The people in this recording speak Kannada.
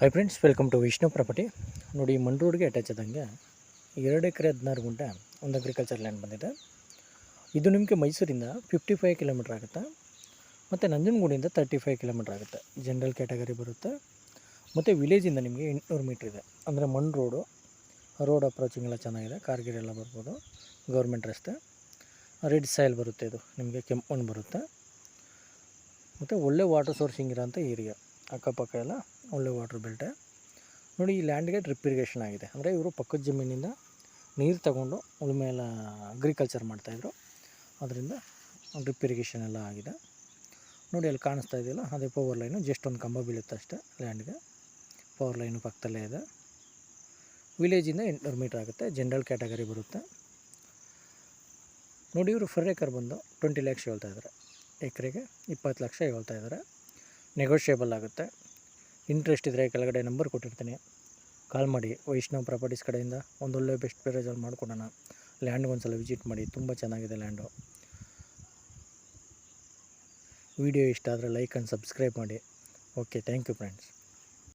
Hi friends, welcome to Vishnu property. ನೋಡಿ, ಮಣ್ ರೋಡ್ಗೆ ಅಟ್ಯಾಚ್ ಆದಂಗೆ 2 ಎಕರೆ 16 ಗುಂಟೆ ಒಂದು ಅಗ್ರಿಕಲ್ಚರ್ ಲ್ಯಾಂಡ್ ಬಂದಿದೆ. ಇದು ನಿಮಗೆ ಮೈಸೂರಿಂದ 55 ಕಿಲೋಮೀಟ್ರ್ ಆಗುತ್ತೆ ಮತ್ತು ನಂಜನಗೂಡಿಂದ 35 ಕಿಲೋಮೀಟ್ರ್ ಆಗುತ್ತೆ. ಜನರಲ್ ಕ್ಯಾಟಗರಿ ಬರುತ್ತೆ ಮತ್ತು ವಿಲೇಜಿಂದ ನಿಮಗೆ 800 ಮೀಟ್ರ್ ಇದೆ. ಅಂದರೆ ಮಣ್ ರೋಡ್ ಅಪ್ರೋಚಿಂಗ್ ಎಲ್ಲ ಚೆನ್ನಾಗಿದೆ, ಕಾರ್ಗಿರೆಲ್ಲ ಬರ್ಬೋದು. ಗೌರ್ಮೆಂಟ್ ರಸ್ತೆ, ರೆಡ್ ಸಾಯಿಲ್ ಬರುತ್ತೆ, ಇದು ನಿಮಗೆ ಕೆಂಪು ಮಣ್ಣು ಬರುತ್ತೆ ಮತ್ತು ಒಳ್ಳೆ ವಾಟರ್ ಸೋರ್ಸಿಂಗ್ ಇರೋಂಥ ಏರಿಯಾ. ಅಕ್ಕಪಕ್ಕ ಎಲ್ಲ ಒಳ್ಳೆ ವಾಟರ್ ಬೆಲ್ಟೆ. ನೋಡಿ, ಈ ಲ್ಯಾಂಡ್ಗೆ ಡ್ರಿಪ್ ಇರಿಗೇಷನ್ ಆಗಿದೆ. ಅಂದರೆ ಇವರು ಪಕ್ಕದ ಜಮೀನಿಂದ ನೀರು ತಗೊಂಡು ಉಳುಮೆ ಎಲ್ಲ ಅಗ್ರಿಕಲ್ಚರ್ ಮಾಡ್ತಾಯಿದ್ರು, ಅದರಿಂದ ಡ್ರಿಪ್ ಇರಿಗೇಷನ್ ಎಲ್ಲ ಆಗಿದೆ. ನೋಡಿ, ಅಲ್ಲಿ ಕಾಣಿಸ್ತಾ ಇದೆಯಲ್ಲ, ಅದೇ ಪವರ್ ಲೈನು. ಜಸ್ಟ್ ಒಂದು ಕಂಬ ಬೀಳುತ್ತೆ ಅಷ್ಟೇ ಲ್ಯಾಂಡ್ಗೆ. ಪವರ್ ಲೈನು ಪಕ್ಕದಲ್ಲೇ ಇದೆ. ವಿಲೇಜಿಂದ 800 ಮೀಟ್ರ್ ಆಗುತ್ತೆ. ಜನರಲ್ ಕ್ಯಾಟಗರಿ ಬರುತ್ತೆ. ನೋಡಿ, ಇವರು ಫರ್ ಏಕರ್ ಬಂದು 20 ಲ್ಯಾಕ್ಸ್ ಹೇಳ್ತಾ ಇದ್ದಾರೆ. ಎಕರೆಗೆ 20 ಲಕ್ಷ ಹೇಳ್ತಾ ಇದ್ದಾರೆ. ನೆಗೋಷಿಯೇಬಲ್ ಆಗುತ್ತೆ. ಇಂಟ್ರೆಸ್ಟ್ ಇದ್ದರೆ ಕೆಳಗಡೆ ನಂಬರ್ ಕೊಟ್ಟಿರ್ತೀನಿ, ಕಾಲ್ ಮಾಡಿ. ವೈಷ್ಣವ್ ಪ್ರಾಪರ್ಟೀಸ್ ಕಡೆಯಿಂದ ಒಂದೊಳ್ಳೆ ಬೆಸ್ಟ್ ಪ್ರೈಸಲ್ಲಿ ಮಾಡಿಕೊಡೋಣ. ಲ್ಯಾಂಡ್ಗೆ ಒಂದು ಸಲ ವಿಸಿಟ್ ಮಾಡಿ, ತುಂಬ ಚೆನ್ನಾಗಿದೆ ಲ್ಯಾಂಡು. ವಿಡಿಯೋ ಇಷ್ಟ ಆದರೆ ಲೈಕ್ ಆ್ಯಂಡ್ ಸಬ್ಸ್ಕ್ರೈಬ್ ಮಾಡಿ. Okay, thank you friends.